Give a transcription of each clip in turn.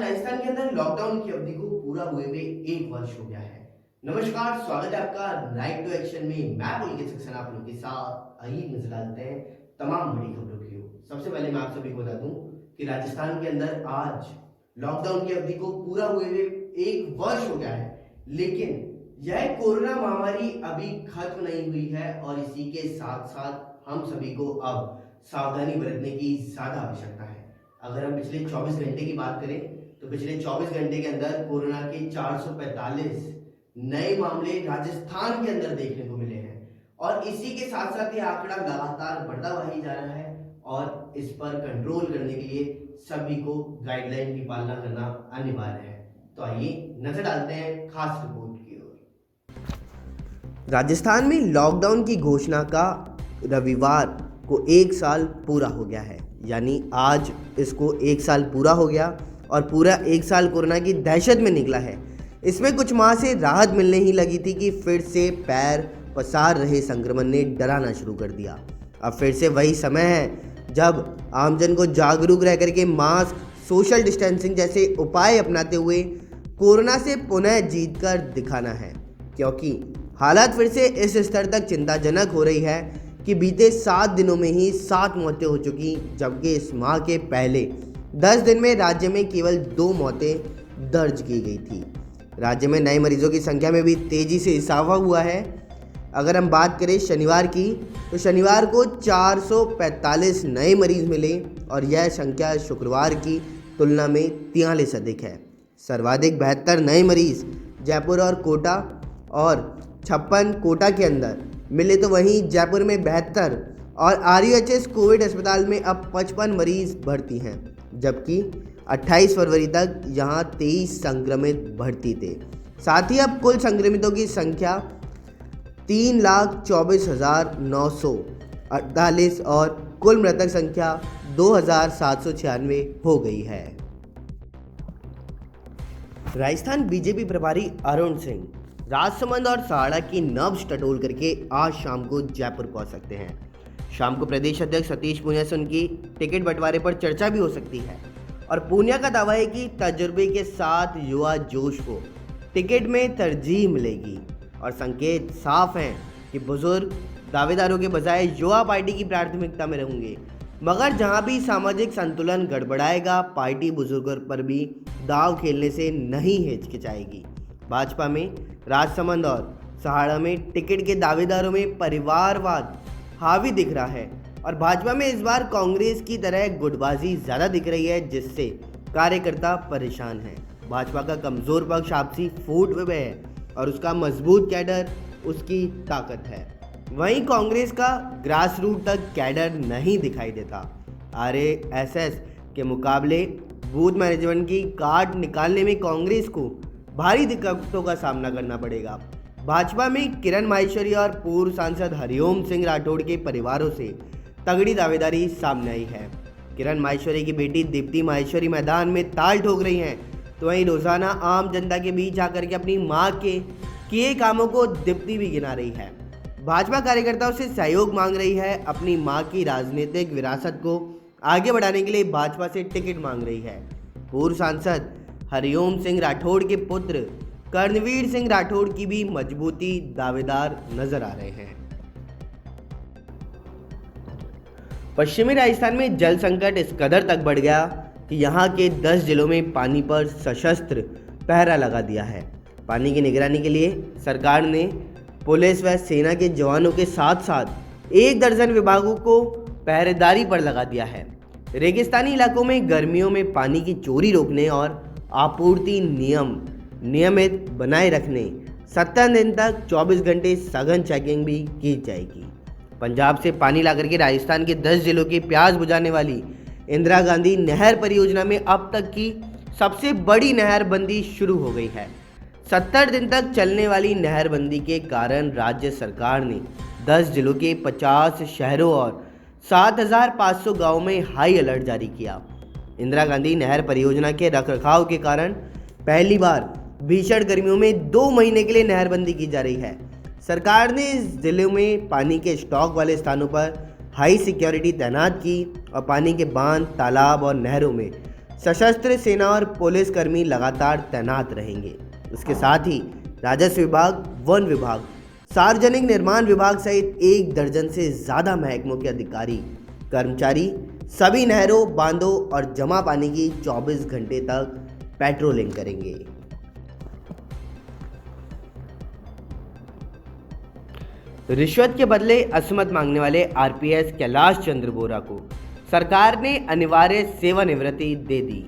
आज राजस्थान के अंदर लॉकडाउन की अवधि को पूरा हुए हुए 1 वर्ष हो गया है। नमस्कार, स्वागत है आपका राइट टू एक्शन में। मैं पुलकित सक्सेना आप लोगों के साथ। आइए नजर डालते हैं तमाम बड़ी खबरों की ओर। सबसे पहले मैं आप सभी को बता दूं कि राजस्थान के अंदर आज लॉकडाउन की अवधि को पूरा हुए हुए 1 वर्ष हो गया है, लेकिन यह कोरोना महामारी अभी खत्म नहीं हुई है और इसी के साथ साथ हम सभी को अब सावधानी बरतने की ज्यादा आवश्यकता है। अगर हम पिछले 24 घंटे की बात करें तो पिछले 24 घंटे के अंदर कोरोना के 445 नए मामले राजस्थान के अंदर देखने को मिले हैं और इसी के साथ साथ ये आंकड़ा लगातार बढ़ता हुआ ही जा रहा है और इस पर कंट्रोल करने के लिए सभी को गाइडलाइन की पालना करना अनिवार्य है। तो आइए नजर डालते हैं खास रिपोर्ट की ओर। राजस्थान में लॉकडाउन की घोषणा का रविवार को 1 साल पूरा हो गया है, यानी आज इसको 1 साल पूरा हो गया और पूरा 1 साल कोरोना की दहशत में निकला है। इसमें कुछ माह से राहत मिलने ही लगी थी कि फिर से पैर पसार रहे संक्रमण ने डराना शुरू कर दिया। अब फिर से वही समय है जब आमजन को जागरूक रह करके मास्क, सोशल डिस्टेंसिंग जैसे उपाय अपनाते हुए कोरोना से पुनः जीत कर दिखाना है, क्योंकि हालात फिर से इस स्तर तक चिंताजनक हो रही है कि बीते 7 दिनों में ही 7 मौतें हो चुकी, जबकि इस माह के पहले 10 दिन में राज्य में केवल 2 मौतें दर्ज की गई थी। राज्य में नए मरीजों की संख्या में भी तेजी से इजाफा हुआ है। अगर हम बात करें शनिवार की, तो शनिवार को 445 नए मरीज मिले और यह संख्या शुक्रवार की तुलना में 43 अधिक है। सर्वाधिक 72 नए मरीज जयपुर और कोटा और 56 कोटा के अंदर मिले, तो वहीं जयपुर में 72 और RUHS कोविड अस्पताल में अब 55 मरीज भर्ती हैं, जबकि 28 फरवरी तक यहां 23 संक्रमित भर्ती थे। साथ ही अब कुल संक्रमितों की संख्या 3,24,948 और कुल मृतक संख्या 2,796 हो गई है। राजस्थान बीजेपी प्रभारी अरुण सिंह राजसमंद और सहाड़ा की नब्ज टटोल करके आज शाम को जयपुर पहुंच सकते हैं। शाम को प्रदेश अध्यक्ष सतीश पूनिया से उनकी टिकट बंटवारे पर चर्चा भी हो सकती है और पूनिया का दावा है कि तजुर्बे के साथ युवा जोश को टिकट में तरजीह मिलेगी और संकेत साफ हैं कि बुजुर्ग दावेदारों के बजाय युवा पार्टी की प्राथमिकता में रहेंगे। मगर जहां भी सामाजिक संतुलन गड़बड़ाएगा, पार्टी बुजुर्गों पर भी दाव खेलने से नहीं हिचकिचाएगी। भाजपा में राजसमंद और सहाड़ा में टिकट के दावेदारों में परिवारवाद हावी दिख रहा है और भाजपा में इस बार कांग्रेस की तरह गुटबाजी ज़्यादा दिख रही है, जिससे कार्यकर्ता परेशान हैं। भाजपा का कमज़ोर पक्ष आपसी फूट में है और उसका मजबूत कैडर उसकी ताकत है। वहीं कांग्रेस का ग्रास रूट तक कैडर नहीं दिखाई देता। RSS के मुकाबले बूथ मैनेजमेंट की काट निकालने में कांग्रेस को भारी दिक्कतों का सामना करना पड़ेगा। भाजपा में किरण माहेश्वरी और पूर्व सांसद हरिओम सिंह राठौड़ के परिवारों से तगड़ी दावेदारी सामने आई है। किरण माहेश्वरी की बेटी दीप्ति माहेश्वरी मैदान में ताल ठोक रही हैं, तो वहीं रोजाना आम जनता के बीच आकर के अपनी मां के किए कामों को दीप्ति भी गिना रही है। भाजपा कार्यकर्ताओं से सहयोग मांग रही है। अपनी मां की राजनीतिक विरासत को आगे बढ़ाने के लिए भाजपा से टिकट मांग रही है। पूर्व सांसद हरिओम सिंह राठौड़ के पुत्र कर्णवीर सिंह राठौड़ की भी मजबूती दावेदार नजर आ रहे हैं। पश्चिमी राजस्थान में जल संकट इस कदर तक बढ़ गया कि यहां के 10 जिलों में पानी पर सशस्त्र पहरा लगा दिया है। पानी की निगरानी के लिए सरकार ने पुलिस व सेना के जवानों के साथ साथ 1 दर्जन विभागों को पहरेदारी पर लगा दिया है। रेगिस्तानी इलाकों में गर्मियों में पानी की चोरी रोकने और आपूर्ति नियमित बनाए रखने 70 दिन तक 24 घंटे सघन चेकिंग भी की जाएगी। पंजाब से पानी लाकर के राजस्थान के 10 जिलों की प्यास बुझाने वाली इंदिरा गांधी नहर परियोजना में अब तक की सबसे बड़ी नहरबंदी शुरू हो गई है। 70 दिन तक चलने वाली नहरबंदी के कारण राज्य सरकार ने 10 जिलों के 50 शहरों और 7,500 गाँव में हाई अलर्ट जारी किया। इंदिरा गांधी नहर परियोजना के रखरखाव के कारण पहली बार भीषण गर्मियों में 2 महीने के लिए नहरबंदी की जा रही है। सरकार ने इस जिलों में पानी के स्टॉक वाले स्थानों पर हाई सिक्योरिटी तैनात की और पानी के बांध, तालाब और नहरों में सशस्त्र सेना और पुलिस कर्मी लगातार तैनात रहेंगे। इसके साथ ही राजस्व विभाग, वन विभाग, सार्वजनिक निर्माण विभाग सहित 1 दर्जन से ज़्यादा महकमों के अधिकारी कर्मचारी सभी नहरों, बांधों और जमा पानी की 24 घंटे तक पेट्रोलिंग करेंगे। रिश्वत के बदले असमत मांगने वाले आरपीएस कैलाश चंद्र बोरा को सरकार ने अनिवार्य सेवानिवृत्ति दे दी।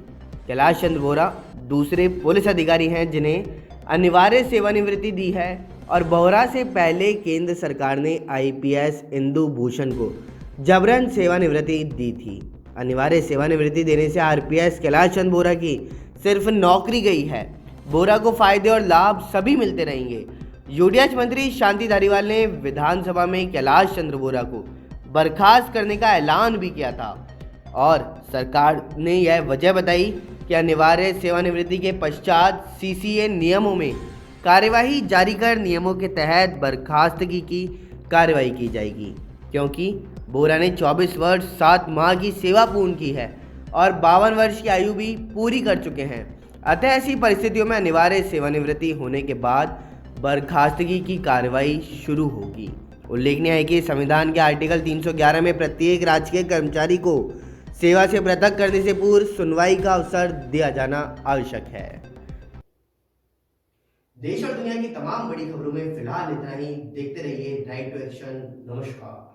कैलाश चंद्र बोरा दूसरे पुलिस अधिकारी हैं जिन्हें अनिवार्य सेवानिवृत्ति दी है और बोरा से पहले केंद्र सरकार ने आईपीएस इंदु भूषण को जबरन सेवानिवृत्ति दी थी। अनिवार्य सेवानिवृत्ति देने से आरपीएस कैलाश चंद्र बोरा की सिर्फ नौकरी गई है। बोरा को फायदे और लाभ सभी मिलते रहेंगे। यूडीएच मंत्री शांति धारीवाल ने विधानसभा में कैलाश चंद्र बोरा को बर्खास्त करने का ऐलान भी किया था और सरकार ने यह वजह बताई कि अनिवार्य सेवानिवृत्ति के पश्चात सीसीए नियमों में कार्यवाही जारी कर नियमों के तहत बर्खास्तगी की कार्रवाई की जाएगी, क्योंकि बोरा ने 24 वर्ष 7 माह की सेवा पूर्ण की है और 52 वर्ष की आयु भी पूरी कर चुके हैं। अतः ऐसी परिस्थितियों में अनिवार्य सेवानिवृत्ति होने के बाद बर्खास्तगी की कार्रवाई शुरू होगी। उल्लेखनीय है कि संविधान के आर्टिकल 311 में प्रत्येक राजकीय कर्मचारी को सेवा से पृथक करने से पूर्व सुनवाई का अवसर दिया जाना आवश्यक है। देश और दुनिया की तमाम बड़ी खबरों में फिलहाल इतना ही। देखते रहिए राइट टू एक्शन। नमस्कार।